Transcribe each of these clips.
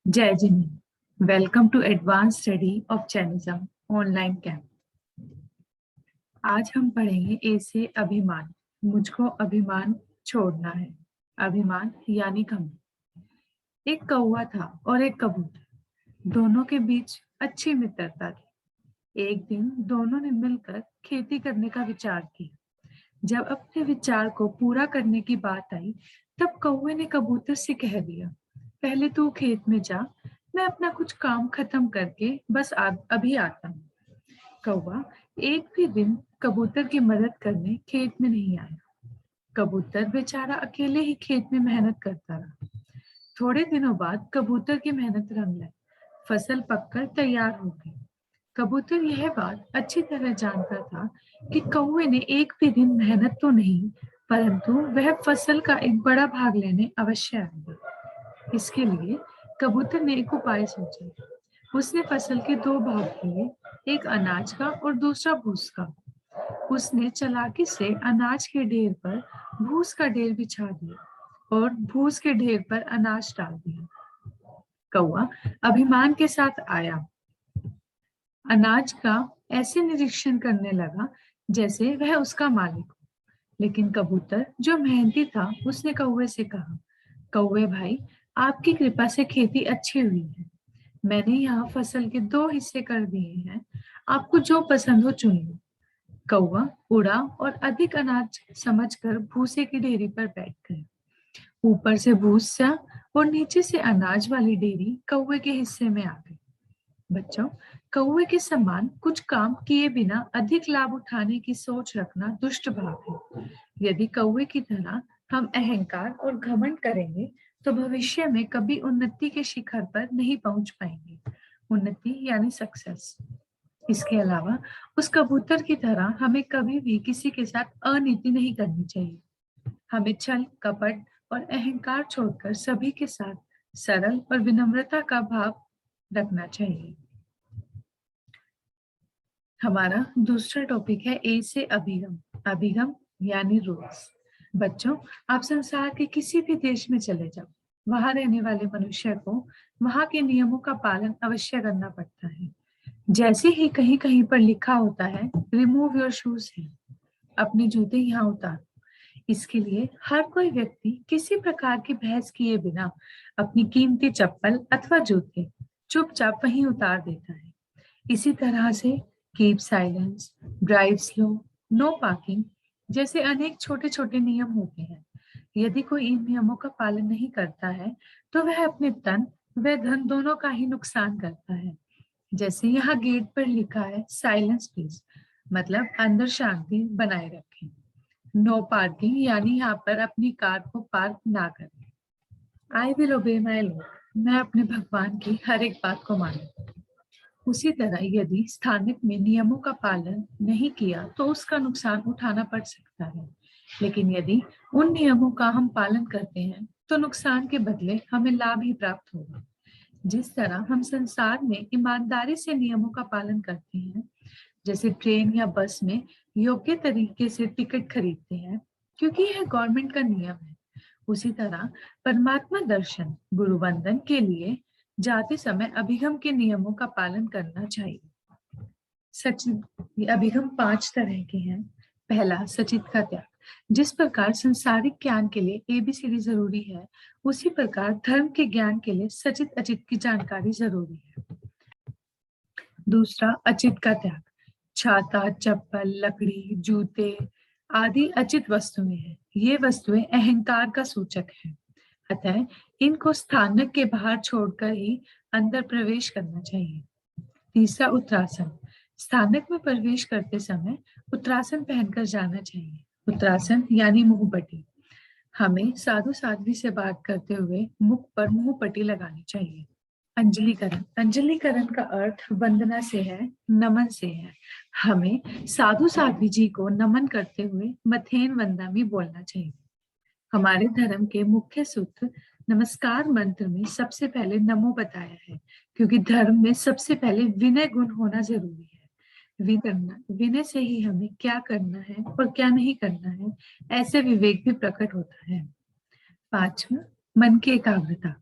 जय जिनी, welcome to advance study of Jainism online camp. आज हम पढ़ेंगे ए से अभिमान। मुझको अभिमान छोड़ना है। अभिमान यानी घमंड। एक कौवा था और एक कबूतर, दोनों के बीच अच्छी मित्रता थी। एक दिन दोनों ने मिलकर खेती करने का विचार किया। जब अपने विचार को पूरा करने की बात आई, तब कौवे ने कबूतर से कह दिया, पहले तू खेत में जा, मैं अपना कुछ काम खत्म करके बस अभी आता हूँ। कौवा एक भी दिन कबूतर की मदद करने खेत में नहीं आया। कबूतर बेचारा अकेले ही खेत में मेहनत करता रहा। थोड़े दिनों बाद कबूतर की मेहनत रंग लाई। फसल पककर तैयार हो गई। कबूतर यह बात अच्छी तरह जानता था कि कौवे ने एक भी दिन मेहनत तो नहीं, परंतु वह फसल का एक बड़ा भाग लेने अवश्य आएगा। इसके लिए कबूतर ने एक उपाय सोचा। उसने फसल के दो भाग किए, एक अनाज का और दूसरा भूस का। उसने चालाकी से अनाज के ढेर पर भूस का ढेर बिछा दिया और भूस के ढेर पर अनाज डाल दिया। कौवा अभिमान के साथ आया, अनाज का ऐसे निरीक्षण करने लगा जैसे वह उसका मालिक हो। लेकिन कबूतर जो मेहनती था, उसने कौवे से कहा, कौवे भाई, आपकी कृपा से खेती अच्छी हुई है। मैंने यहाँ फसल के दो हिस्से कर दिए हैं, आपको जो पसंद हो चुन लो। कौवा उड़ा और अधिक अनाज समझकर भूसे की ढेरी पर बैठ गया। ऊपर से भूसा और नीचे से अनाज वाली ढेरी कौवे के हिस्से में आ गई। बच्चों, कौवे के समान कुछ काम किए बिना अधिक लाभ उठाने की सोच रखना दुष्ट भाव है। यदि कौवे की तरह हम अहंकार और घमंड करेंगे तो भविष्य में कभी उन्नति के शिखर पर नहीं पहुंच पाएंगे। उन्नति यानी सक्सेस। इसके अलावा उस कबूतर की तरह हमें कभी भी किसी के साथ अनीति नहीं करनी चाहिए। हमें छल, कपट और अहंकार छोड़कर सभी के साथ सरल और विनम्रता का भाव रखना चाहिए। हमारा दूसरा टॉपिक है ए से अभिगम। अभिगम यानी रूल्स। बच्चों, आप संसार के किसी भी देश में चले जाओ, वहां रहने वाले मनुष्य को वहां के नियमों का पालन अवश्य करना पड़ता है। जैसे ही कहीं कहीं पर लिखा होता है, रिमूव योर शूज है, अपने जूते यहाँ उतार, इसके लिए हर कोई व्यक्ति किसी प्रकार की बहस किए बिना अपनी कीमती चप्पल अथवा जूते चुपचाप वहीं उतार देता है। इसी तरह से keep silence, drive slow, no parking जैसे अनेक छोटे छोटे नियम होते हैं। यदि कोई इन नियमों का पालन नहीं करता है तो वह अपने तन व धन दोनों का ही नुकसान करता है। जैसे यहाँ गेट पर लिखा है, साइलेंस प्लीज, मतलब अंदर शांति बनाए रखें। नो पार्किंग यानी यहाँ पर अपनी कार को पार्क ना करें। आई विल ओबे माय लॉर्ड, मैं अपने भगवान की हर एक बात को मानूं। उसी तरह यदि स्थानिक में नियमों का पालन नहीं किया तो उसका नुकसान उठाना पड़ सकता है, लेकिन यदि उन नियमों का हम पालन करते हैं तो नुकसान के बदले हमें लाभ ही प्राप्त होगा। जिस तरह हम संसार में ईमानदारी से नियमों का पालन करते हैं, जैसे ट्रेन या बस में योग्य तरीके से टिकट खरीदते हैं क्योंकि यह गवर्नमेंट का नियम है, उसी तरह परमात्मा दर्शन, गुरु वंदन के लिए जाते समय अभिगम के नियमों का पालन करना चाहिए। सचित अभिगम 5 तरह के हैं। पहला, सचित का त्याग। जिस प्रकार संसारिक ज्ञान के लिए एबीसीडी जरूरी है, उसी प्रकार धर्म के ज्ञान के लिए सचित अचित की जानकारी जरूरी है। दूसरा, अचित का त्याग। छाता, चप्पल, लकड़ी, जूते आदि अचित वस्तुएं हैं। ये वस्तुएं अहंकार का सूचक है, अतः इनको स्थानक के बाहर छोड़कर ही अंदर प्रवेश करना चाहिए। तीसरा, उत्तरासन। स्थानक में प्रवेश करते समय उत्तरासन पहनकर जाना चाहिए। उत्तरासन यानी मुंहपट्टी। हमें साधु साध्वी से बात करते हुए मुख पर मुंहपट्टी लगानी चाहिए। अंजलिकरण। अंजलिकरण का अर्थ वंदना से है, नमन से है। हमें साधु साध्वी जी को नमन करते हुए मथेन वंदामी बोलना चाहिए। हमारे धर्म के मुख्य सूत्र नमस्कार मंत्र में सबसे पहले नमो बताया है, क्योंकि धर्म में सबसे पहले विनय गुण होना जरूरी है। विनय से ही हमें क्या करना है और क्या नहीं करना है, ऐसे विवेक भी प्रकट होता है। पांचवा, मन की एकाग्रता।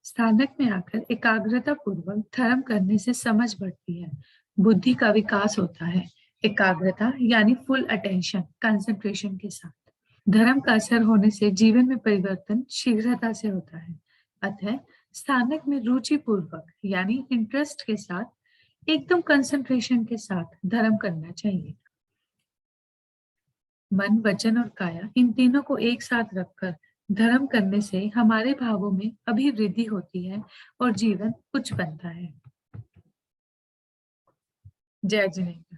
स्थानक में आकर एकाग्रता पूर्वक धर्म करने से समझ बढ़ती है, बुद्धि का विकास होता है। एकाग्रता यानी फुल अटेंशन, कंसंट्रेशन के साथ धर्म का असर होने से जीवन में परिवर्तन शीघ्रता से होता है। अतः स्थानक में रुचि पूर्वक यानी इंटरेस्ट के साथ एकदम कंसंट्रेशन के साथ धर्म करना चाहिए। मन, वचन और काया इन तीनों को एक साथ रखकर धर्म करने से हमारे भावों में अभिवृद्धि होती है और जीवन उच्च बनता है। जय जिनेन्द्र।